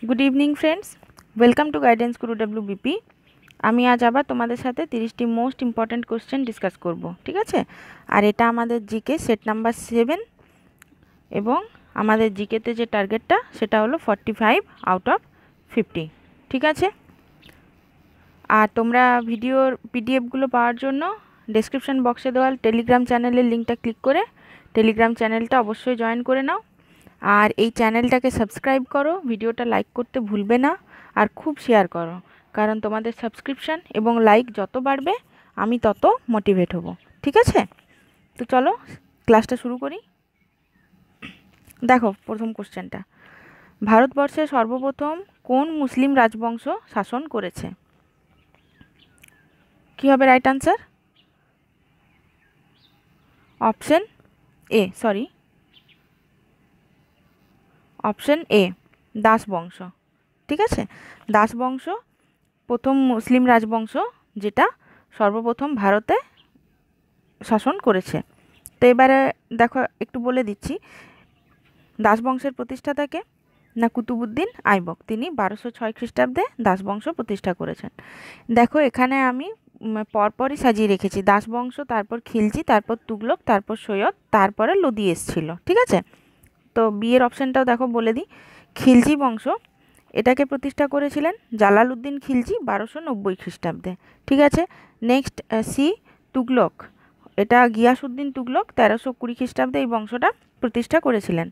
Good evening friends, welcome to guidance Guru WBP। আমি আজ আবার তোমাদের সাথে 30টি মোস্ট ইম্পর্ট্যান্ট কোশ্চেন ডিসকাস করব, ঠিক আছে? আর এটা আমাদের জিকে সেট নাম্বার 7 এবং আমাদের জিকেতে যে টার্গেটটা সেটা হলো 45 আউট অফ 50, ঠিক আছে? আর তোমরা ভিডিওর পিডিএফগুলো পাওয়ার জন্য ডেসক্রিপশন বক্সে দেওয়া টেলিগ্রাম চ্যানেলের লিঙ্কটা ক্লিক করে টেলিগ্রাম চ্যানেলটা অবশ্যই জয়েন করে নাও। আর এই চ্যানেলটাকে সাবস্ক্রাইব করো, ভিডিওটা লাইক করতে ভুলবে না, আর খুব শেয়ার করো, কারণ তোমাদের সাবস্ক্রিপশান এবং লাইক যত বাড়বে আমি তত মোটিভেট হব, ঠিক আছে? তো চলো ক্লাসটা শুরু করি। দেখো প্রথম কোশ্চেনটা, ভারতবর্ষে সর্বপ্রথম কোন মুসলিম রাজবংশ শাসন করেছে? কী হবে right answer? Option A Das বংশ, ঠিক আছে? দাস বংশ প্রথম মুসলিম রাজবংশ যেটা সর্বপ্রথম ভারতে শাসন করেছে। তো এবারে দেখো একটু বলে দিচ্ছি, দাস বংশের প্রতিষ্ঠাতাকে না কুতুবুদ্দিন আইবক, তিনি 1206 খ্রিস্টাব্দে দাস বংশ প্রতিষ্ঠা করেছেন। দেখো এখানে আমি পরপরই সাজিয়ে রেখেছি, দাস বংশ, তারপর খিলজি, তারপর তুগলক, তারপর সৈয়দ, তারপরে লোদি এসছিল, ঠিক আছে? তো বিয়ের অপশানটাও দেখো বলে দিই, খিলজি বংশ এটাকে প্রতিষ্ঠা করেছিলেন জালালউদ্দিন খিলজি 1290 খ্রিস্টাব্দে, ঠিক আছে? নেক্সট সি তুগলক, এটা গিয়াসউদ্দিন তুগলক 1320 খ্রিস্টাব্দে এই বংশটা প্রতিষ্ঠা করেছিলেন।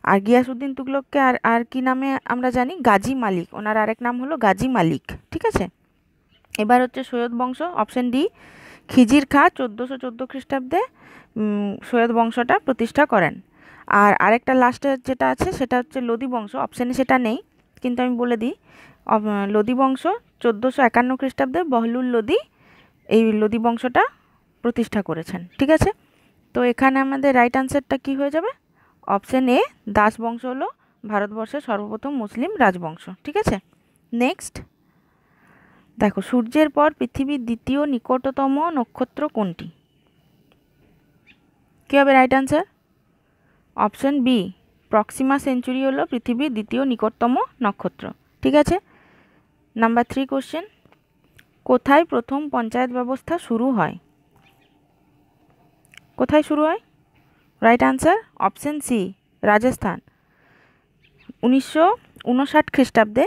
আর গিয়াসউদ্দিন তুগলককে আর কি নামে আমরা জানি? গাজী মালিক, ওনার আরেক নাম হলো গাজী মালিক, ঠিক আছে? এবার হচ্ছে সৈয়দ বংশ, অপশন ডি খিজির খাঁ 1414 খ্রিস্টাব্দে সৈয়দ বংশটা প্রতিষ্ঠা করেন। আর আরেকটা লাস্টে যেটা আছে সেটা হচ্ছে লোদি বংশ, অপশানে সেটা নেই কিন্তু আমি বলে দিই, লোদি বংশ 1451 খ্রিস্টাব্দে বহলুল লোদি এই লোদি বংশটা প্রতিষ্ঠা করেছেন, ঠিক আছে? তো এখানে আমাদের রাইট আনসারটা কি হয়ে যাবে? অপশন এ দাস বংশ হলো ভারতবর্ষের সর্বপ্রথম মুসলিম রাজবংশ, ঠিক আছে? নেক্সট দেখো, সূর্যের পর পৃথিবীর দ্বিতীয় নিকটতম নক্ষত্র কোনটি? কী হবে right answer? Option B Proxima Centauri হলো পৃথিবীর দ্বিতীয় নিকটতম নক্ষত্র, ঠিক আছে? নাম্বার 3 কোশ্চেন, কোথায় প্রথম পঞ্চায়েত ব্যবস্থা শুরু হয়? কোথায় শুরু হয়? Right answer option C Rajasthan, 1959 খ্রিস্টাব্দে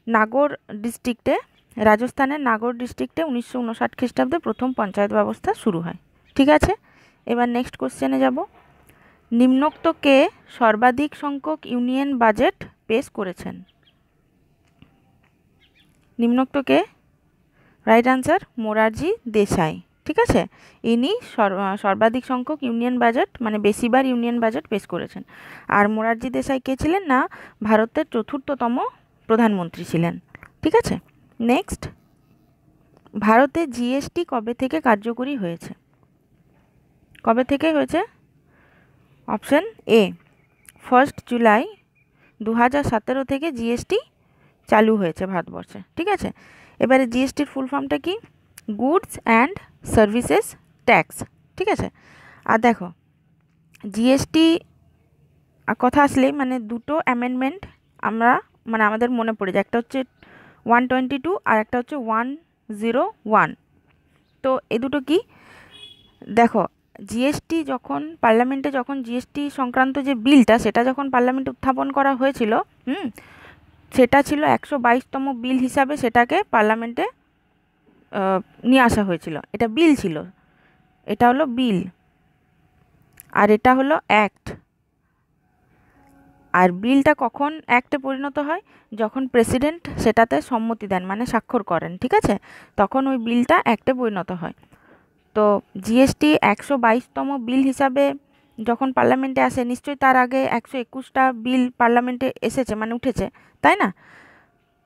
নাগর ডিস্ট্রিক্টে, রাজস্থানের নাগর ডিস্ট্রিক্টে 1959 খ্রিস্টাব্দে প্রথম পঞ্চায়েত ব্যবস্থা শুরু হয়, ঠিক আছে? এবার নেক্সট কোশ্চেনে যাব, নিম্নোক্ত কে সর্বাধিক সংখ্যক ইউনিয়ন বাজেট পেশ করেছেন? নিম্নোক্ত কে? রাইট আনসার মোরারজি দেশাই, ঠিক আছে? ইনি সর্বাধিক সংখ্যক ইউনিয়ন বাজেট মানে বেশিবার ইউনিয়ন বাজেট পেশ করেছেন। আর মোরারজি দেশাই কে ছিলেন? না ভারতের 4র্থতম প্রধানমন্ত্রী ছিলেন, ঠিক আছে? নেক্সট, ভারতে জিএসটি কবে থেকে কার্যকরী হয়েছে? কবে থেকে হয়েছে? অপশন এ 1 জুলাই 2017 থেকে জিএসটি চালু হয়েছে ভারতবর্ষে, ঠিক আছে? এবারে জিএসটির ফুল ফর্মটা কি? গুডস অ্যান্ড সার্ভিসেস ট্যাক্স, ঠিক আছে? আর দেখো জিএসটি কথা আসলেই মানে দুটো অ্যামেন্ডমেন্ট আমরা মানে আমাদের মনে পড়ে যায়, একটা হচ্ছে 122 আর একটা হচ্ছে 101। তো এই দুটো কি? দেখো জিএসটি যখন পার্লামেন্টে, যখন জিএসটি সংক্রান্ত যে বিলটা সেটা যখন পার্লামেন্টে উত্থাপন করা হয়েছিল, সেটা ছিল 122তম বিল হিসাবে সেটাকে পার্লামেন্টে নিয়ে আসা হয়েছিল। এটা বিল ছিল, এটা হলো বিল, আর এটা হলো অ্যাক্ট। আর বিলটা কখন অ্যাক্টে পরিণত হয়? যখন প্রেসিডেন্ট সেটাতে সম্মতি দেন মানে স্বাক্ষর করেন, ঠিক আছে? তখন ওই বিলটা অ্যাক্টে পরিণত হয়। তো জিএসটি 122তম বিল হিসাবে যখন পার্লামেন্টে আসে, নিশ্চয়ই তার আগে 121টা বিল পার্লামেন্টে এসেছে মানে উঠেছে, তাই না?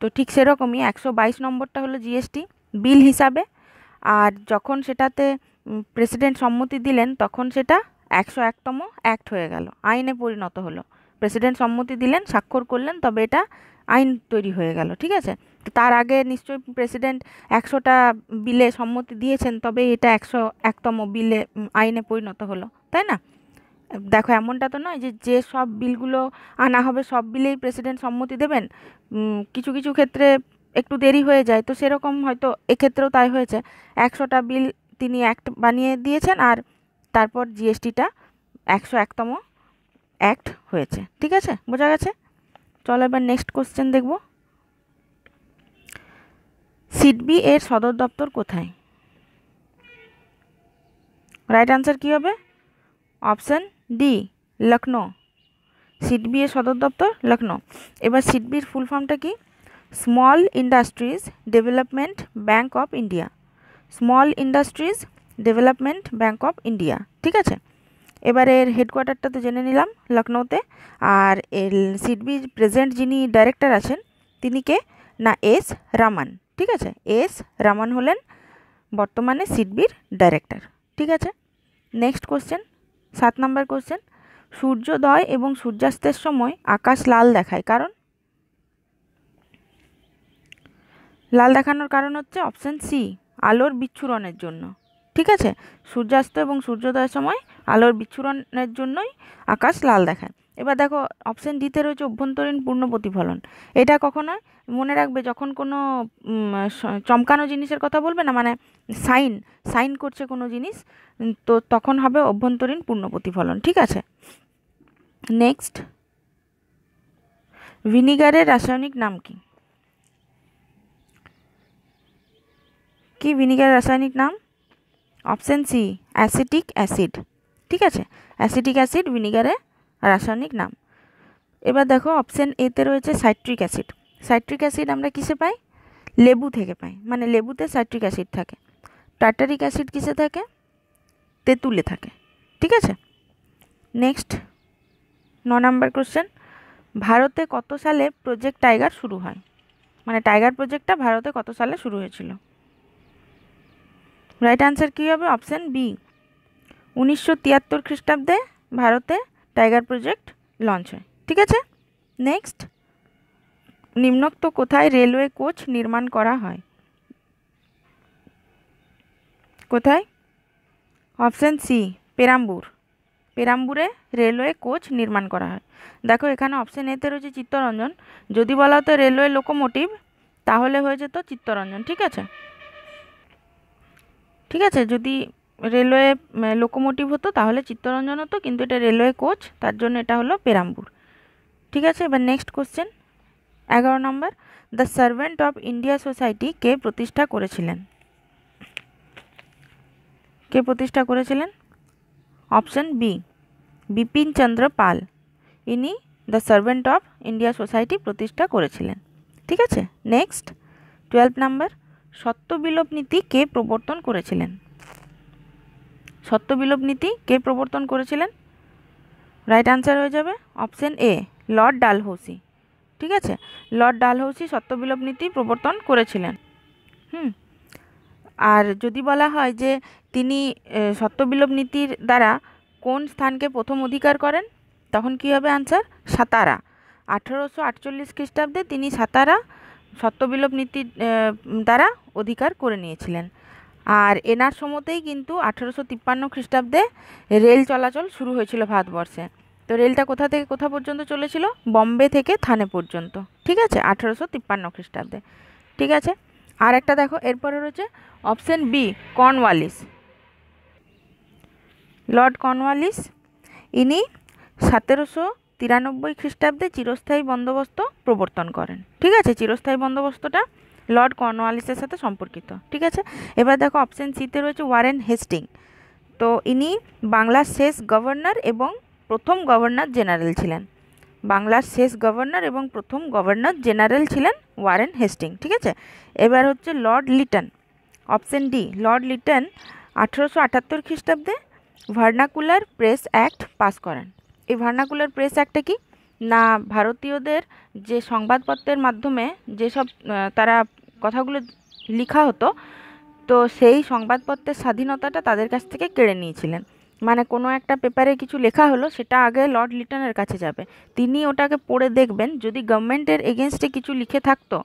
তো ঠিক সেরকমই 122 নম্বরটা হলো জিএসটি বিল হিসাবে। আর যখন সেটাতে প্রেসিডেন্ট সম্মতি দিলেন তখন সেটা 101তম অ্যাক্ট হয়ে গেল, আইনে পরিণত হলো। প্রেসিডেন্ট সম্মতি দিলেন, স্বাক্ষর করলেন, তবে এটা আইন তৈরি হয়ে গেল, ঠিক আছে? তো তার আগে নিশ্চয়ই প্রেসিডেন্ট 100টা বিলে সম্মতি দিয়েছেন, তবে এটা 101তম বিলে আইনে পরিণত হলো, তাই না? দেখো এমনটা তো নয় যে যে সব বিলগুলো আনা হবে সব বিলেই প্রেসিডেন্ট সম্মতি দেবেন। কিছু কিছু ক্ষেত্রে একটু দেরি হয়ে যায়, তো সেরকম হয়তো এক্ষেত্রেও তাই হয়েছে। 100টা বিল তিনি অ্যাক্ট বানিয়ে দিয়েছেন, আর তারপর জিএসটিটা 101তম অ্যাক্ট হয়েছে। ঠিক আছে, বোঝা গেছে? চলো এবার নেক্সট কোশ্চেন দেখব। সিডবি এর সদর দপ্তর কোথায়? রাইট আনসার কী হবে? Option D, Lucknow. সিডবি এর সদর দপ্তর লখনৌ। এবার সিডবির ফুল ফর্মটা কি? Small industries development bank of India. Small industries development bank of India. ঠিক আছে, এবার এর হেডকোয়ার্টারটা তো জেনে নিলাম লখনৌতে। আর এর সিডবির প্রেজেন্ট যিনি ডাইরেক্টর আছেন তিনি কে? না এস রামান। ঠিক আছে, এস রামান হলেন বর্তমানে সিডবির ডাইরেক্টর। ঠিক আছে, নেক্সট কোশ্চেন, 7 নম্বর কোশ্চেন। সূর্যোদয় এবং সূর্যাস্তের সময় আকাশ লাল দেখায়, কারণ? লাল দেখানোর কারণ হচ্ছে অপশান সি, আলোর বিচ্ছুরণের জন্য। ঠিক আছে, সূর্যাস্ত এবং সূর্যোদয়ের সময় আলোর বিচ্ছুরণের জন্যই আকাশ লাল দেখায়। এবার দেখো অপশান ডিতে রয়েছে অভ্যন্তরীণ পূর্ণ প্রতিফলন। এটা কখন হয়? মনে রাখবে, যখন কোনো চমকানো জিনিসের কথা বলবে না, মানে সাইন সাইন করছে কোনো জিনিস, তো তখন হবে অভ্যন্তরীণ পূর্ণ প্রতিফলন। ঠিক আছে, নেক্সট, ভিনিগারের রাসায়নিক নাম কি? কি ভিনিগারের রাসায়নিক নাম? Option C, acetic acid. ঠিক আছে, অ্যাসিটিক অ্যাসিড ভিনিগারের রাসায়নিক নাম। এবার দেখো অপশান এতে রয়েছে সাইট্রিক অ্যাসিড। সাইট্রিক অ্যাসিড আমরা কিসে পাই? লেবু থেকে পাই, মানে লেবুতে সাইট্রিক অ্যাসিড থাকে। টার্টারিক অ্যাসিড কিসে থাকে? তেঁতুলে থাকে। ঠিক আছে, নেক্সট 9 নম্বর কোশ্চেন। ভারতে কত সালে প্রজেক্ট টাইগার শুরু হয়? মানে টাইগার প্রজেক্টটা ভারতে কত সালে শুরু হয়েছিল? রাইট আনসার কী হবে? অপশান বি, 1973 খ্রিস্টাব্দে ভারতে টাইগার প্রজেক্ট লঞ্চ হয়। ঠিক আছে, নেক্সট, নিম্নোক্ত কোথায় রেলওয়ে কোচ নির্মাণ করা হয়? কোথায়? Option C, Perambur. পেরাম্বুরে রেলওয়ে কোচ নির্মাণ করা হয়। দেখো এখানে অপশান এতে রয়েছে চিত্তরঞ্জন, যদি বলা হতো রেলওয়ে লোকোমোটিভ তাহলে হয়ে যেত চিত্তরঞ্জন। ঠিক আছে, ঠিক আছে, যদি রেলওয়ে লোকোমোটিভ হতো তাহলে চিত্তরঞ্জন হতো, কিন্তু এটা রেলওয়ে কোচ, তার জন্য এটা হলো পেরাম্বুর। ঠিক আছে, এবার নেক্সট কোশ্চেন, 11 নম্বর। The servant of India society কে প্রতিষ্ঠা করেছিলেন? কে প্রতিষ্ঠা করেছিলেন? Option B, Bipin Chandra Pal. ইনি the servant of India society প্রতিষ্ঠা করেছিলেন। ঠিক আছে, নেক্সট 12 নম্বর। সত্যবিলোপ নীতি কে প্রবর্তন করেছিলেন? সত্যবিলোপ নীতি কে প্রবর্তন করেছিলেন? রাইট আনসার হয়ে যাবে অপশান এ, লর্ড ডালহৌসি। ঠিক আছে, লর্ড ডালহৌসি সত্যবিলোপ নীতি প্রবর্তন করেছিলেন। হুম, আর যদি বলা হয় যে তিনি সত্যবিলোপ নীতির দ্বারা কোন স্থানকে প্রথম অধিকার করেন, তখন কী হবে আনসার? সাতারা। 1848 খ্রিস্টাব্দে তিনি সাতারা সত্যবিলোপ নীতির দ্বারা অধিকার করে নিয়েছিলেন। আর এনার সময়তেই কিন্তু 1853 খ্রিস্টাব্দে রেল চলাচল শুরু হয়েছিল ভারতবর্ষে। তো রেলটা কোথা থেকে কোথা পর্যন্ত চলেছিল? বম্বে থেকে থানে পর্যন্ত। ঠিক আছে, 1853 খ্রিস্টাব্দে। ঠিক আছে, আর একটা দেখো এরপরে রয়েছে option B, Cornwallis. Lord Cornwallis, ইনি 1793 খ্রিস্টাব্দে চিরস্থায়ী বন্দোবস্ত প্রবর্তন করেন। ঠিক আছে, চিরস্থায়ী বন্দোবস্তটা লর্ড কর্নওয়ালিসের সাথে সম্পর্কিত। ঠিক আছে, এবার দেখো অপশান সিতে রয়েছে ওয়ারেন হেস্টিং। তো ইনি বাংলার শেষ গভর্নর এবং প্রথম গভর্নর জেনারেল ছিলেন। বাংলার শেষ গভর্নর এবং প্রথম গভর্নর জেনারেল ছিলেন ওয়ারেন হেস্টিং। ঠিক আছে, এবার হচ্ছে Lord Liton. Option D, Lord Liton 1878 খ্রিস্টাব্দে ভার্নাকুলার প্রেস অ্যাক্ট পাস করেন। এই ভার্নাকুলার প্রেস অ্যাক্টটা কি? না ভারতীয়দের যে সংবাদপত্রের মাধ্যমে যেসব তারা কথাগুলো লেখা হতো, তো সেই সংবাদপত্রের স্বাধীনতাটা তাদের কাছ থেকে কেড়ে নিয়েছিলেন। মানে কোনো একটা পেপারে কিছু লেখা হলো, সেটা আগে লর্ড লিটনের কাছে যাবে, তিনি ওটাকে পড়ে দেখবেন, যদি গভর্নমেন্টের এগেনস্টে কিছু লিখে থাকতো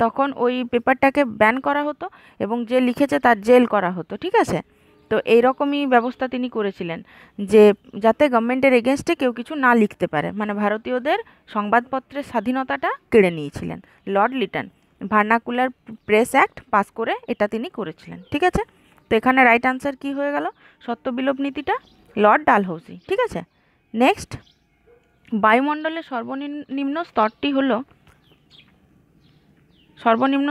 তখন ওই পেপারটাকে ব্যান করা হতো এবং যে লিখেছে তার জেল করা হতো। ঠিক আছে, তো তো এইরকমই ব্যবস্থা তিনি করেছিলেন যে যাতে গভর্নমেন্টের এগেনস্টে কেউ কিছু না লিখতে পারে, মানে ভারতীয়দের সংবাদপত্রের স্বাধীনতাটা কেড়ে নিয়েছিলেন Lord Liton. Vernacular press act pass করে এটা তিনি করেছিলেন। ঠিক আছে, তো এখানে রাইট আনসার কি হয়ে গেল? সত্যবিলোপ নীতিটা, লর্ড ডালহৌসি। ঠিক আছে, নেক্সট, বায়ুমণ্ডলের সর্বনিম্ন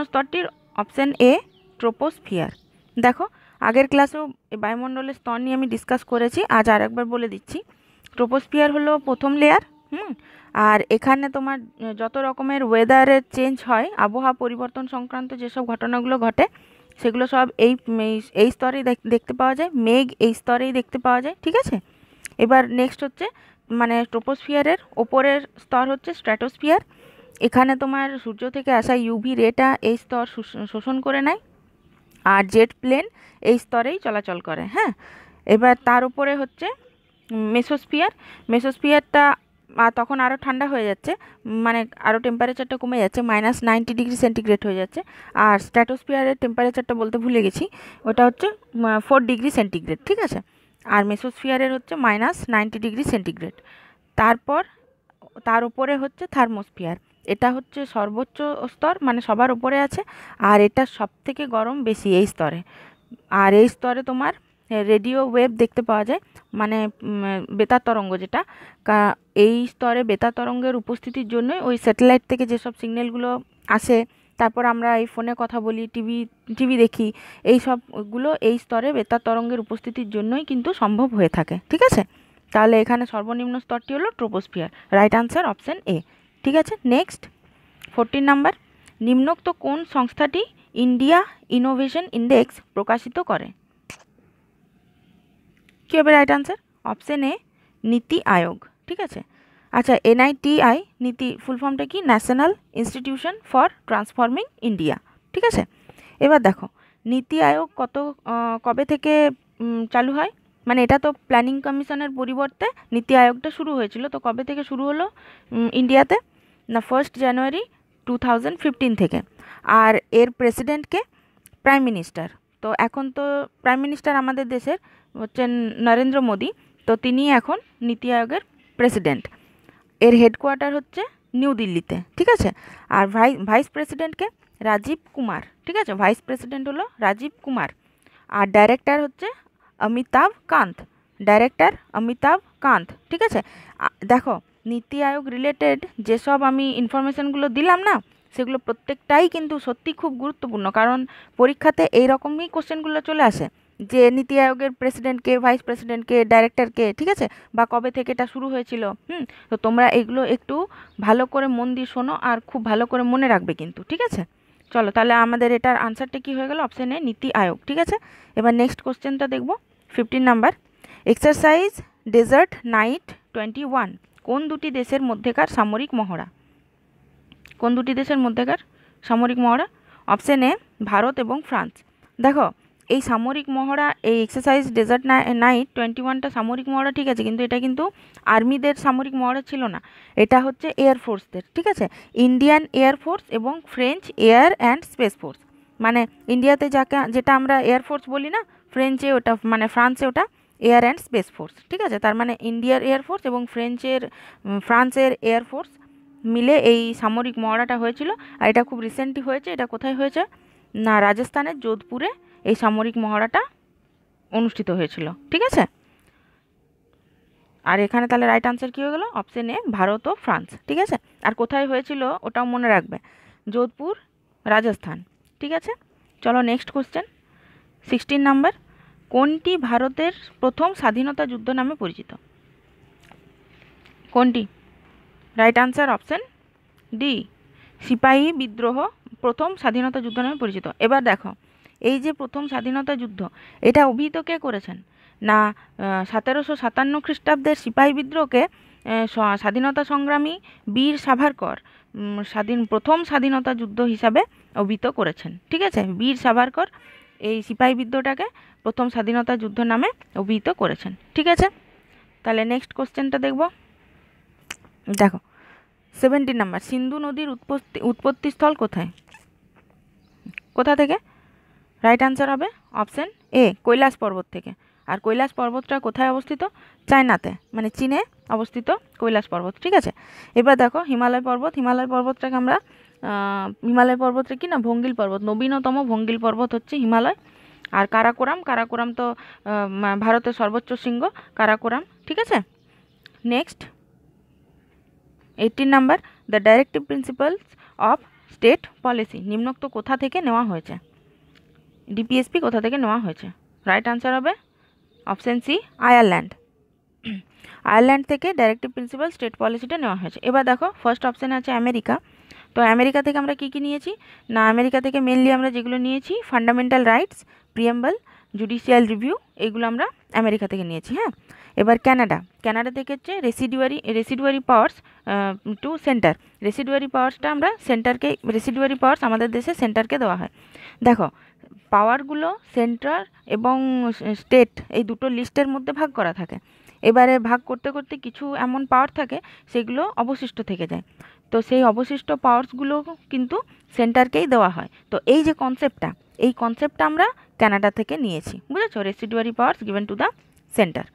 স্তরটির অপশন এ ট্রোপোস্ফিয়ার। দেখো আগের ক্লাসেও বায়ুমণ্ডলের স্তর নিয়ে আমি ডিসকাস করেছি, আজ আর একবার বলে দিচ্ছি। ট্রোপোস্ফিয়ার হলো প্রথম লেয়ার। আর এখানে তোমার যত রকমের ওয়েদারের চেঞ্জ হয়, আবহাওয়া পরিবর্তন সংক্রান্ত যেসব ঘটনাগুলো ঘটে সেগুলো সব এই স্তরেই দেখতে পাওয়া যায়, মেঘ এই স্তরেই দেখতে পাওয়া যায়। ঠিক আছে, এবার নেক্সট হচ্ছে মানে ট্রোপোস্ফিয়ারের ওপরের স্তর হচ্ছে স্ট্র্যাটোস্ফিয়ার। এখানে তোমার সূর্য থেকে আসা ইউভি রেটা এই স্তর শোষণ করে নেয়, আর জেট প্লেন এই স্তরেই চলাচল করে। হ্যাঁ, এবার তার উপরে হচ্ছে মেসোস্ফিয়ারটা তখন আরও ঠান্ডা হয়ে যাচ্ছে, মানে আরও টেম্পারেচারটা কমে যাচ্ছে, -90°C হয়ে যাচ্ছে। আর স্ট্র্যাটোস্ফিয়ারের টেম্পারেচারটা বলতে ভুলে গেছি, ওটা হচ্ছে 4°C। ঠিক আছে, আর মেসোস্ফিয়ারের হচ্ছে -90°C। তারপর তার উপরে হচ্ছে থার্মোস্ফিয়ার, এটা হচ্ছে সর্বোচ্চ স্তর, মানে সবার উপরে আছে, আর এটা সব থেকে গরম বেশি এই স্তরে। আর এই স্তরে তোমার রেডিও ওয়েভ দেখতে পাওয়া যায়, মানে বেতার তরঙ্গ, যেটা এই স্তরে বেতার তরঙ্গের উপস্থিতির জন্যই ওই স্যাটেলাইট থেকে যেসব সিগন্যালগুলো আসে, তারপর আমরা এই ফোনে কথা বলি, টিভি দেখি, এই সবগুলো এই স্তরে বেতার তরঙ্গের উপস্থিতির জন্যই কিন্তু সম্ভব হয়ে থাকে। ঠিক আছে, তাহলে এখানে সর্বনিম্ন স্তরটি হলো troposphere. Right answer option A. ঠিক আছে, নেক্সট 14 নাম্বার, নিম্নোক্ত কোন সংস্থাটি ইন্ডিয়া ইনোভেশন ইন্ডেক্স প্রকাশিত করে? কী হবে রাইট আনসার? অপশন এ নীতি আয়োগ। ঠিক আছে, আচ্ছা NITI নীতি ফুল ফর্মটা কি? National institution for transforming India. ঠিক আছে, এবার দেখো নীতি আয়োগ কবে থেকে চালু হয়? মানে এটা তো প্ল্যানিং কমিশনের পরিবর্তে নীতি আয়োগটা শুরু হয়েছিল, তো কবে থেকে শুরু হলো ইন্ডিয়াতে? না 1 জানুয়ারি 2015 থেকে। আর এর প্রেসিডেন্টকে? Prime minister. তো এখন তো প্রাইম মিনিস্টার আমাদের দেশের হচ্ছেন নরেন্দ্র মোদী, তো তিনি এখন নীতি আয়োগের প্রেসিডেন্ট। এর হেডকোয়ার্টার হচ্ছে নিউ দিল্লিতে। ঠিক আছে, আর ভাইস প্রেসিডেন্টকে? রাজীব কুমার। ঠিক আছে, ভাইস প্রেসিডেন্ট হলো রাজীব কুমার। আর ডাইরেক্টর হচ্ছে অমিতাভ কান্ত। ঠিক আছে, দেখো নীতি আয়োগ রিলেটেড যেসব আমি ইনফরমেশনগুলো দিলাম না, সেগুলো প্রত্যেকটাই কিন্তু সত্যি খুব গুরুত্বপূর্ণ, কারণ পরীক্ষাতে এই রকমই কোশ্চেনগুলো চলে আসে যে নীতি আয়োগের প্রেসিডেন্টকে, ভাইস প্রেসিডেন্টকে, ডাইরেক্টরকে। ঠিক আছে, বা কবে থেকে এটা শুরু হয়েছিল। তো তোমরা এগুলো একটু ভালো করে মন দিয়ে শোনো আর খুব ভালো করে মনে রাখবে কিন্তু। ঠিক আছে, চলো তাহলে আমাদের এটার আনসারটা কি হয়ে গেল? অপশন এ নীতি আয়োগ। ঠিক আছে, এবার নেক্সট কোশ্চেনটা দেখব 15 নাম্বার, এক্সারসাইজ ডেজার্ট নাইট 21 কোন দুটি দেশের মধ্যেকার সামরিক মহড়া? কোন দুটি দেশের মধ্যেকার সামরিক মহড়া? অপশন এ ভারত এবং ফ্রান্স। দেখো এই সামরিক মহড়া, এই এক্সারসাইজ ডেজার্ট নাইট 21টা সামরিক মহড়া, ঠিক আছে, কিন্তু এটা কিন্তু আর্মিদের সামরিক মহড়া ছিল না, এটা হচ্ছে এয়ারফোর্সদের। ঠিক আছে, ইন্ডিয়ান এয়ারফোর্স এবং French air and space force. মানে ইন্ডিয়াতে যেটা আমরা এয়ারফোর্স বলি না, ফ্রেঞ্চে ওটা, মানে ফ্রান্সে ওটা এয়ার অ্যান্ড স্পেস ফোর্স। ঠিক আছে, তার মানে ইন্ডিয়ার এয়ারফোর্স এবং ফ্রান্সের এয়ারফোর্স মিলে এই সামরিক মহড়াটা হয়েছিল। আর এটা খুব রিসেন্টলি হয়েছে। এটা কোথায় হয়েছে? না রাজস্থানের যোধপুরে এই সামরিক মহড়াটা অনুষ্ঠিত হয়েছিল। ঠিক আছে, আর এখানে তাহলে রাইট আনসার কী হয়ে গেল? অপশন এ ভারত ও ফ্রান্স। ঠিক আছে, আর কোথায় হয়েছিল ওটাও মনে রাখবে, যোধপুর, রাজস্থান। ঠিক আছে, চলো নেক্সট কোশ্চেন 16 নাম্বার, কোনটি ভারতের প্রথম স্বাধীনতা যুদ্ধ নামে পরিচিত? কোনটি? রাইট আনসার অপশন ডি সিপাহী বিদ্রোহ প্রথম স্বাধীনতা যুদ্ধ নামে পরিচিত। এবার দেখো এই যে প্রথম স্বাধীনতা যুদ্ধ, এটা অভিহিত কে করেছেন? না 1757 খ্রিস্টাব্দের সিপাহী বিদ্রোহকে স্বাধীনতা সংগ্রামী বীর সাভারকর প্রথম স্বাধীনতা যুদ্ধ হিসাবে অভিহিত করেছেন। ঠিক আছে, বীর সাভারকর এই সিপাহী বিদ্রোহটাকে প্রথম স্বাধীনতা যুদ্ধ নামে অভিহিত করেছেন। ঠিক আছে, তাহলে নেক্সট কোশ্চেনটা দেখব। দেখো 17 নাম্বার, সিন্ধু নদীর উৎপত্তিস্থল কোথায়? কোথা থেকে? রাইট আনসার হবে অপশন এ কৈলাস পর্বত থেকে। আর কৈলাস পর্বতটা কোথায় অবস্থিত? চায়নাতে, মানে চীনে অবস্থিত কৈলাস পর্বত, ঠিক আছে। এবার দেখো হিমালয় পর্বত, হিমালয় পর্বতটাকে আমরা হিমালয় পর্বতটা কি না ভঙ্গিল পর্বত, নবীনতম ভঙ্গিল পর্বত হচ্ছে হিমালয়। আর কারাকোরাম, কারাকোরাম তো ভারতের সর্বোচ্চ শৃঙ্গ কারাকোরাম, ঠিক আছে। Next 18 number, the directive principles of state policy নিম্নোক্ত কোথা থেকে নেওয়া হয়েছে? ডিপিএসপি কোথা থেকে নেওয়া হয়েছে? রাইট আনসার হবে অপশন সি, আয়ারল্যান্ড। আয়ারল্যান্ড থেকে ডাইরেক্টিভ প্রিন্সিপাল স্টেট পলিসিটা নেওয়া হয়েছে। এবার দেখো ফার্স্ট অপশানে আছে আমেরিকা। তো আমেরিকা থেকে আমরা কী কী নিয়েছি না, আমেরিকা থেকে মেনলি আমরা যেগুলো নিয়েছি fundamental rights, preamble, judicial review, এগুলো আমরা আমেরিকা থেকে নিয়েছি। হ্যাঁ, এবার কানাডা, কানাডা থেকে হচ্ছে রেসিডুয়ারি পাওয়ার্স টু সেন্টার, রেসিডুয়ারি পাওয়ার্সটা আমরা সেন্টারকে, রেসিডুয়ারি পাওয়ার্স আমাদের দেশে সেন্টারকে দেওয়া হয়। দেখো পাওয়ারগুলো সেন্টার এবং স্টেট এই দুটো লিস্টের মধ্যে ভাগ করা থাকে। এবারে ভাগ করতে করতে কিছু এমন পাওয়ার থাকে সেগুলো অবশিষ্ট থেকে যায়, তো সেই অবশিষ্ট পাওয়ার্সগুলো কিন্তু সেন্টারকেই দেওয়া হয়। তো এই যে কনসেপ্টটা, এই কনসেপ্টটা আমরা কানাডা থেকে নিয়েছি, বুঝেছো, residuary powers given to the centre.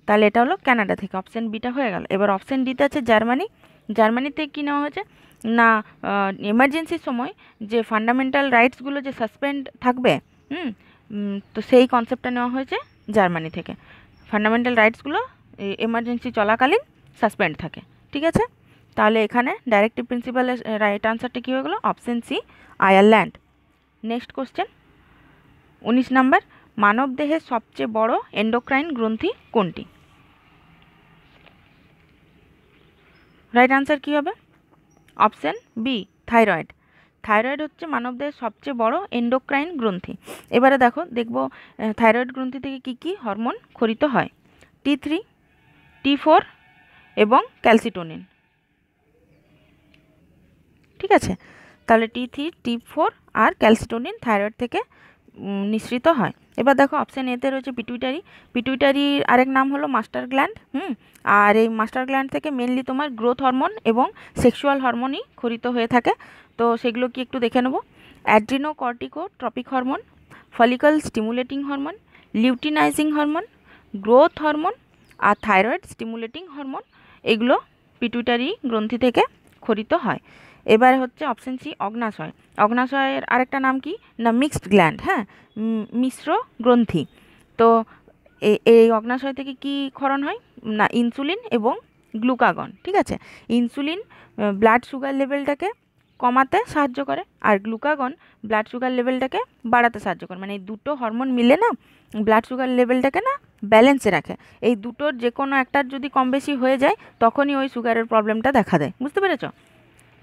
তাহলে এটা হলো কানাডা থেকে, অপশন বিটা হয়ে গেল। এবার অপশন ডিতে আছে জার্মানি। জার্মানিতে কী নেওয়া হয়েছে না, এমার্জেন্সির সময় যে ফান্ডামেন্টাল রাইটসগুলো যে সাসপেন্ড থাকবে, তো সেই কনসেপ্টটা নেওয়া হয়েছে জার্মানি থেকে। ফান্ডামেন্টাল রাইটসগুলো এমার্জেন্সি চলাকালীন সাসপেন্ড থাকে, ঠিক আছে। তাহলে এখানে ডাইরেক্টিভ প্রিন্সিপালের রাইট আনসারটা কী হয়ে গেলো? Option C, Ireland. Next question 19 number, মানব দেহের সবচেয়ে বড় এন্ডোক্রাইন গ্রন্থি কোনটি? রাইট আনসার কী হবে? Option B, thyroid. থাইরয়েড হচ্ছে মানবদেহের সবচেয়ে বড় এন্ডোক্রাইন গ্রন্থি। এবারে দেখব থাইরয়েড গ্রন্থি থেকে কি কি হরমোন ক্ষরিত হয়? T3, T4 এবং ক্যালসিটোনিন, ঠিক আছে। তাহলে T3, T4 আর ক্যালসিটোনিন থাইরয়েড থেকে নিঃসৃত হয়। এবার দেখো অপশান এতে রয়েছে পিটুইটারি। পিটুইটারির আরেক নাম হলো মাস্টার গ্ল্যান্ড। আর এই মাস্টার গ্ল্যান্ড থেকে মেনলি তোমার গ্রোথ হরমোন এবং সেক্সুয়াল হরমোনই ক্ষরিত হয়ে থাকে। তো সেগুলো কি একটু দেখে নেব। Adrenocorticotropic hormone, follicle stimulating hormone, luteinizing hormone, growth hormone আর থাইরয়েড স্টিমুলেটিং হরমোন, এগুলো পিটুইটারি গ্রন্থি থেকে ক্ষরিত হয়। এবার হচ্ছে অপশন সি, অগ্নাশয়। অগ্নাশয়ের আরেকটা নাম কি না, মিক্সড গ্ল্যান্ড। হ্যাঁ, মিশ্র গ্রন্থি। তো এই অগ্নাশয় থেকে কি ক্ষরণ হয় না, ইনসুলিন এবং গ্লুকাগন, ঠিক আছে। ইনসুলিন ব্লাড সুগার লেভেলটাকে কমাতে সাহায্য করে, আর গ্লুকাগন ব্লাড সুগার লেভেলটাকে বাড়াতে সাহায্য করে। মানে এই দুটো হরমোন মিলে না ব্লাড সুগার লেভেলটাকে না ব্যালেন্সে রাখে। এই দুটোর যে কোনো একটার যদি কম বেশি হয়ে যায় তখনই ওই সুগারের প্রবলেমটা দেখা দেয়, বুঝতে পেরেছো?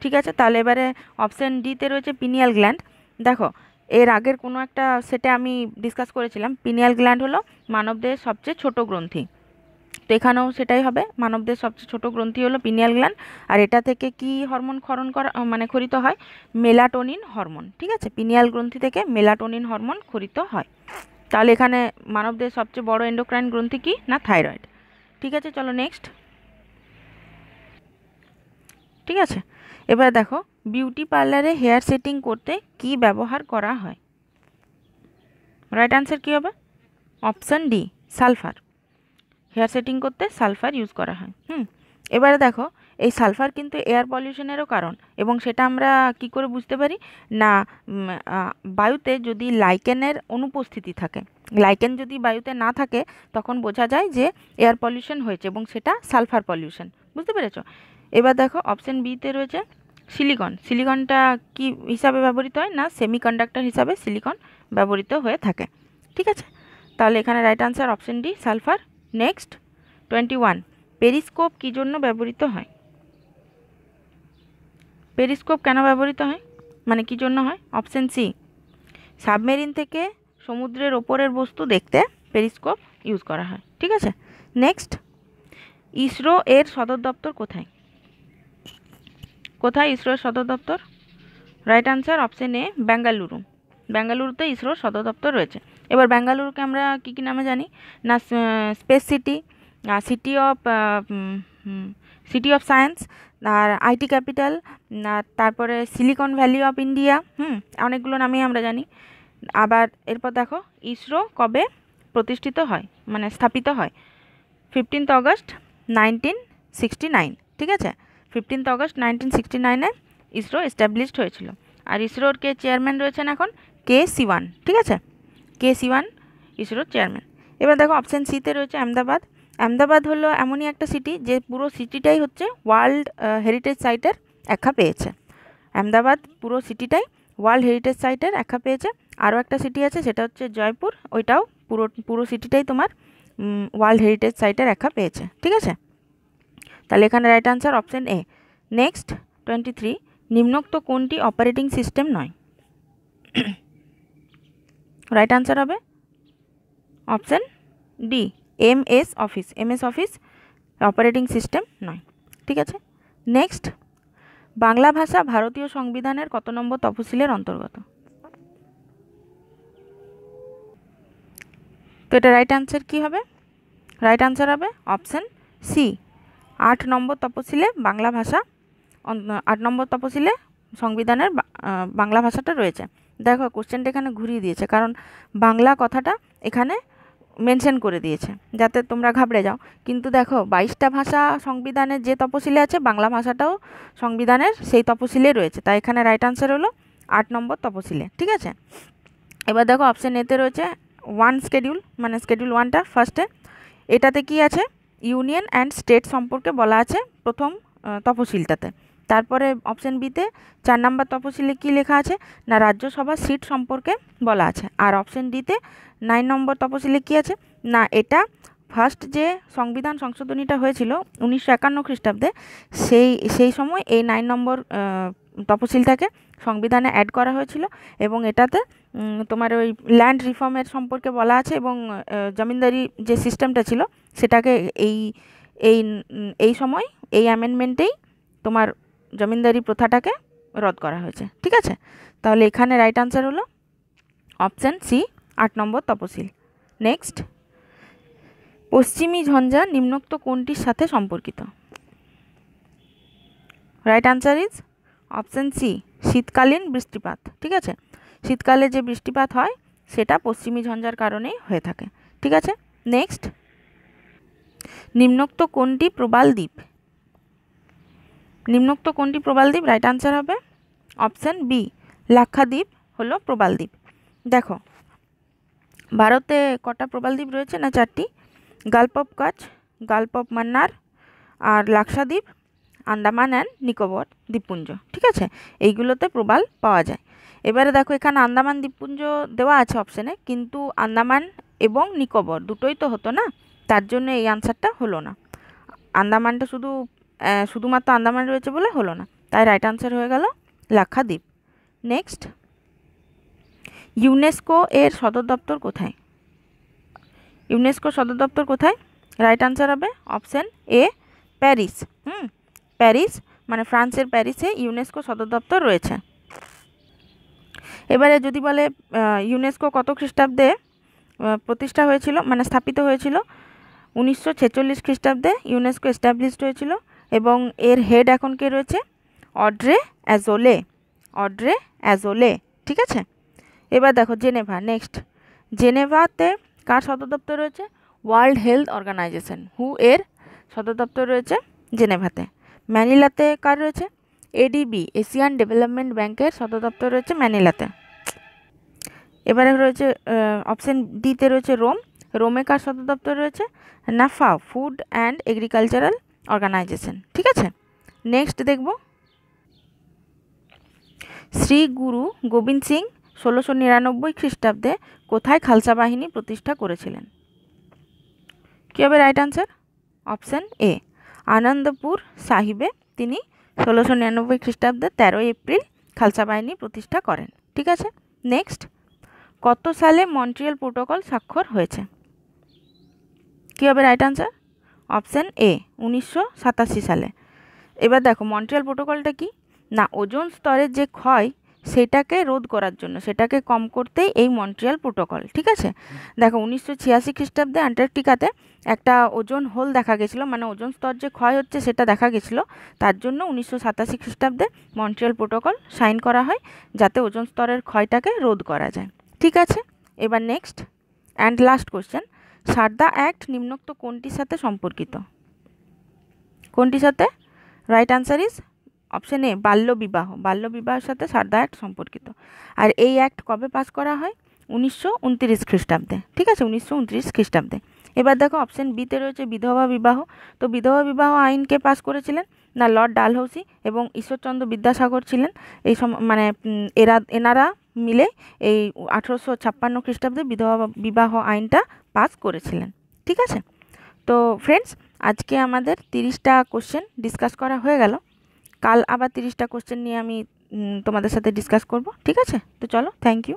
ঠিক আছে, তাহলে এবারে অপশান ডিতে রয়েছে পিনিয়াল গ্ল্যান্ড। দেখো এর আগের কোনো একটা সেটে আমি ডিসকাস করেছিলাম, পিনিয়াল গ্ল্যান্ড হলো মানবদেহের সবচেয়ে ছোট গ্রন্থি। তো এখানেও সেটাই হবে, মানবদেহের সবচেয়ে ছোট গ্রন্থি হলো পিনিয়াল গ্ল্যান্ড। আর এটা থেকে কি হরমোন ক্ষরিত হয়? মেলাটোনিন হরমোন, ঠিক আছে। পিনিয়াল গ্রন্থি থেকে মেলাটোনিন হরমোন ক্ষরিত হয়। তাহলে এখানে মানবদেহের সবচেয়ে বড় এন্ডোক্রাইন গ্রন্থি কি না, থাইরয়েড। ঠিক আছে, চলো নেক্সট। ঠিক আছে, এবার দেখো বিউটি পার্লারে হেয়ার সেটিং করতে কি ব্যবহার করা হয়? রাইট আনসার কী হবে? Option D, sulphur. Hair setting করতে সালফার ইউজ করা হয়। এবারে দেখো এই সালফার কিন্তু এয়ার পলিউশনেরও কারণ, এবং সেটা আমরা কি করে বুঝতে পারি না, বায়ুতে যদি লাইকেনের অনুপস্থিতি থাকে, লাইকেন যদি বায়ুতে না থাকে তখন বোঝা যায় যে এয়ার পলিউশন হয়েছে, এবং সেটা সালফার পলিউশন, বুঝতে পেরেছো? এবার দেখো অপশান বিতে রয়েছে সিলিকন। সিলিকনটা কি হিসাবে ব্যবহৃত হয় না, সেমিকন্ডাক্টর হিসাবে সিলিকন ব্যবহৃত হয়ে থাকে, ঠিক আছে। তাহলে এখানে right answer option D, sulphur. Next 21, periscope কী জন্য ব্যবহৃত হয়? পেরিস্কোপ কেন ব্যবহৃত হয়, মানে কী জন্য হয়? অপশান সি, সাবমেরিন থেকে সমুদ্রের ওপরের বস্তু দেখতে পেরিস্কোপ ইউজ করা হয়, ঠিক আছে। নেক্সট, ইসরো এর সদর দপ্তর কোথায়? কোথায় ইসরোর সদর দপ্তর? রাইট আনসার অপশান এ, বেঙ্গালুরু। বেঙ্গালুরুতে ইসরোর সদর দপ্তর রয়েছে। এবার বেঙ্গালুরুকে আমরা কী কী নামে জানি না, space city, city of science, আর আইটি ক্যাপিটাল, তারপরে সিলিকন ভ্যালি অফ ইন্ডিয়া, অনেকগুলো নামেই আমরা জানি। আবার এরপর দেখো ইসরো কবে প্রতিষ্ঠিত হয়, মানে স্থাপিত হয়? 15 আগস্ট 1969, ঠিক আছে? 15 আগস্ট 1969-এ ইসরো এস্টাবলিশড হয়েছিল। আর ইসরোর কে চেয়ারম্যান রয়েছেন এখন? K. Sivan, ঠিক আছে? K. Sivan ইসরোর চেয়ারম্যান। এবার দেখো অপশান সিতে রয়েছে আহমেদাবাদ। আহমেদাবাদ হলো এমনই একটা সিটি যে পুরো সিটিটাই হচ্ছে ওয়ার্ল্ড হেরিটেজ সাইটের আখ্যা পেয়েছে। আহমেদাবাদ পুরো সিটিটাই ওয়ার্ল্ড হেরিটেজ সাইটের আখ্যা পেয়েছে। আরও একটা সিটি আছে, সেটা হচ্ছে জয়পুর, ওইটাও পুরো সিটিটাই তোমার ওয়ার্ল্ড হেরিটেজ সাইটের আখ্যা পেয়েছে, ঠিক আছে? তাহলে এখানে রাইট আনসার অপশান এ। নেক্সট 23, নিম্নোক্ত কোনটি অপারেটিং সিস্টেম নয়? রাইট আনসার হবে option D, MS office. MS office operating system নয়, ঠিক আছে? নেক্সট, বাংলা ভাষা ভারতীয় সংবিধানের কত নম্বর তফসিলের অন্তর্গত? তো এটা রাইট আনসার কী হবে? রাইট আনসার হবে অপশান সি, 8 নম্বর তফসিলে বাংলা ভাষা, 8 নম্বর তফসিলে সংবিধানের বাংলা ভাষাটা রয়েছে। দেখো কোশ্চেনটা এখানে ঘুরিয়ে দিয়েছে, কারণ বাংলা কথাটা এখানে মেনশন করে দিয়েছে যাতে তোমরা ঘাবড়ে যাও। কিন্তু দেখো 22টা ভাষা সংবিধানের যে তফসিলে আছে, বাংলা ভাষাটাও সংবিধানের সেই তফসিলে রয়েছে, তাই এখানে রাইট আনসার হলো 8 নম্বর তফসিলে, ঠিক আছে? এবার দেখো অপশান এতে রয়েছে 1 শিডিউল, মানে শিডিউল 1টা ফার্স্টে, এটাতে কি আছে? ইউনিয়ন অ্যান্ড স্টেট সম্পর্কে বলা আছে প্রথম তফসিলটাতে। তারপরে অপশান বিতে 4 নম্বর তফসিলে কি লেখা আছে? না রাজ্যসভা সিট সম্পর্কে বলা আছে। আর অপশান ডিতে 9 নম্বর তফসিলে কি আছে? না এটা ফার্স্ট যে সংবিধান সংশোধনীটা হয়েছিল 1951 খ্রিস্টাব্দে, সেই সময় এই 9 নম্বর তফসিলটাকে সংবিধানে অ্যাড করা হয়েছিল, এবং এটাতে তোমার ওই ল্যান্ড রিফর্মের সম্পর্কে বলা আছে, এবং জমিদারি যে সিস্টেমটা ছিল সেটাকে এই এই এই সময় এই অ্যামেন্ডমেন্টেই তোমার জমিদারি প্রথাটাকে রদ করা হয়েছে, ঠিক আছে? তাহলে এখানে রাইট আনসার হলো অপশান সি, 8 নম্বর তফসিল। নেক্সট, পশ্চিমী ঝঞ্ঝা নিম্নোক্ত কোনটির সাথে সম্পর্কিত? Right answer is option C, শীতকালীন বৃষ্টিপাত, ঠিক আছে? শীতকালে যে বৃষ্টিপাত হয় সেটা পশ্চিমী ঝঞ্ঝার কারণেই হয়ে থাকে, ঠিক আছে? নেক্সট, নিম্নোক্ত কোনটি প্রবাল দ্বীপ? নিম্নোক্ত কোনটি প্রবাল দ্বীপ? রাইট আনসার হবে অপশান বি, লাক্ষাদ্বীপ হলো প্রবাল দ্বীপ। দেখো ভারতে কটা প্রবাল দ্বীপ রয়েছে? না 4টি, gulf of Kutch, gulf of Mannar, আর লাক্ষাদ্বীপ, আন্দামান অ্যান্ড নিকোবর দ্বীপপুঞ্জ, ঠিক আছে? এইগুলোতে প্রবাল পাওয়া যায়। এবারে দেখো এখানে আন্দামান দ্বীপপুঞ্জ দেওয়া আছে অপশানে, কিন্তু আন্দামান এবং নিকোবর দুটোই তো হতো না, তার জন্য এই আনসারটা হলো না। আন্দামানটা শুধুমাত্র আন্দামান রয়েছে বলে হলো না, তাই রাইট আনসার হয়ে গেল লাক্ষাদ্বীপ। নেক্সট, ইউনেস্কো এর সদর দপ্তর কোথায়? ইউনেস্কো সদর দপ্তর কোথায়? রাইট আনসার হবে অপশান এ, প্যারিস। প্যারিস মানে ফ্রান্সের প্যারিসে ইউনেস্কো সদর দপ্তর রয়েছে। এবারে যদি বলে ইউনেস্কো কত খ্রিস্টাব্দে প্রতিষ্ঠা হয়েছিল, মানে স্থাপিত হয়েছিল? 1946 খ্রিস্টাব্দে ইউনেস্কো এস্টাবলিশড হয়েছিল, এবং এর হেড এখন কে রয়েছে? অড্রে অ্যাজোলে। অড্রে অ্যাজোলে, ঠিক আছে? এবার দেখো জেনেভা। নেক্সট, জেনেভাতে কার সদর দপ্তর রয়েছে? ওয়ার্ল্ড হেলথ অর্গানাইজেশন, হু এর সদর দপ্তর রয়েছে জেনেভাতে। ম্যানিলাতে কার রয়েছে? ADB, এশিয়ান ডেভেলপমেন্ট ব্যাংকের সদর দপ্তর রয়েছে ম্যানিলাতে। এবারে রয়েছে অপশান ডিতে রয়েছে রোম। রোমে কার সদর দপ্তর রয়েছে? না FAO, food and agricultural organization, ঠিক আছে? নেক্সট দেখব, শ্রী গুরু গোবিন্দ সিং 1699 খ্রিস্টাব্দে কোথায় খালসা বাহিনী প্রতিষ্ঠা করেছিলেন? কী হবে right answer? Option A, Anandpur সাহিবে তিনি 1699 খ্রিস্টাব্দে 13 এপ্রিল খালসা বাহিনী প্রতিষ্ঠা করেন, ঠিক আছে? নেক্সট, কত সালে মন্ট্রিয়াল প্রোটোকল স্বাক্ষর হয়েছে? কী হবে রাইট আনসার? অপশান এ, 1987 সালে। এবার দেখো মন্ট্রিয়াল প্রোটোকলটা কি? না ওজোন স্তরের যে ক্ষয় সেটাকে রোধ করার জন্য, সেটাকে কম করতেই এই মন্ট্রিয়াল প্রোটোকল, ঠিক আছে? দেখো 1986 খ্রিস্টাব্দে অ্যান্টার্কটিকাতে একটা ওজোন হোল দেখা গেছিলো, মানে ওজোন স্তর যে ক্ষয় হচ্ছে সেটা দেখা গেছিলো, তার জন্য 1987 খ্রিস্টাব্দে মন্ট্রিয়াল প্রোটোকল সাইন করা হয়, যাতে ওজোন স্তরের ক্ষয়টাকে রোধ করা যায়, ঠিক আছে, এবার next and last question, Sarda act নিম্নোক্ত কোনটির সাথে সম্পর্কিত? কোনটির সাথে? Right answer is option A, বাল্যবিবাহ। বাল্যবিবাহের সাথে সারদা অ্যাক্ট সম্পর্কিত। আর এই অ্যাক্ট কবে পাস করা হয়? 1929 খ্রিস্টাব্দে। ঠিক আছে, 1929 খ্রিস্টাব্দে। এবার দেখো অপশন বিতে রয়েছে বিধবা বিবাহ। তো বিধবা বিবাহ আইনকে পাস করেছিলেন? না, লর্ড ডালহৌসি এবং ঈশ্বরচন্দ্র বিদ্যাসাগর ছিলেন এই মানে এনারা মিলে এই 1856 খ্রিস্টাব্দে বিধবা বিবাহ আইনটা পাস করেছিলেন। ঠিক আছে, তো ফ্রেন্ডস আজকে আমাদের 30টা কোশ্চেন ডিসকাস করা হয়ে গেল। কাল আবার 30টা কোশ্চেন নিয়ে আমি তোমাদের সাথে ডিসকাস করব। ঠিক আছে, তো চলো, থ্যাংক ইউ।